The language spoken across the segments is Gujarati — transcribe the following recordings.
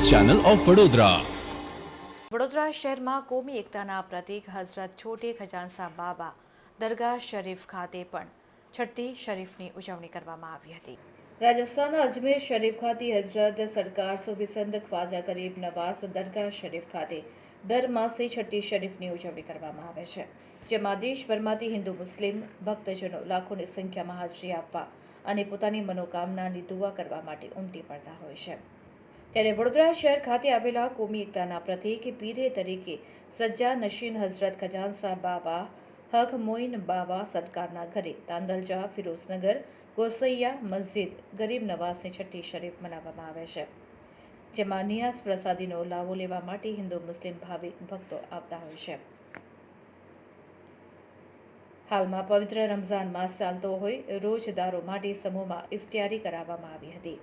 Channel of Vadodara. વડોદરા શહેરમાં કોમી એકતાના પ્રતીક હઝરત છોટે ખજાનસા બાબા દરગાહ શરીફ ખાતે પણ છઠ્ઠી શરીફની ઉજવણી કરવામાં આવી હતી। રાજસ્થાનના અજમેર શરીફ ખાતે હઝરત સરકાર સુફીસંદ ખ્વાજા ગરીબ નવાઝ દરગાહ શરીફ ખાતે દર માસે છઠ્ઠી શરીફની ઉજવણી કરવામાં આવે છે, જેમાં દેશભરમાંથી હિન્દુ મુસ્લિમ ભક્તજનો લાખોની સંખ્યામાં હાજરી આપવા અને પોતાની મનોકામનાની દુઆ કરવા માટે ઉમટી પડતા હોય છે। ત્યારે વડોદરા શહેર ખાતે આવેલા કોમી એકતાના પ્રતીક પીરે તરીકે સજ્જા નશીન હઝરત ખજાનસા બાવા હક મોઇન બાવા સરકારના ઘરે તાંદલજા ફિરોઝનગર ગોસૈયા મસ્જિદ ગરીબ નવાઝની છઠ્ઠી શરીફ મનાવવામાં આવે છે, જેમાં નિયાઝ પ્રસાદીનો લાવો લેવા માટે હિન્દુ મુસ્લિમ ભાવિક ભક્તો આવતા હોય છે। હાલમાં પવિત્ર રમઝાન માસ ચાલતો હોય રોજદારો માટે સમૂહમાં ઇફ્તિયારી કરાવવામાં આવી હતી।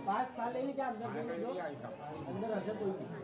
पास खा लेंगे क्या अंदर ऐसे कोई नहीं।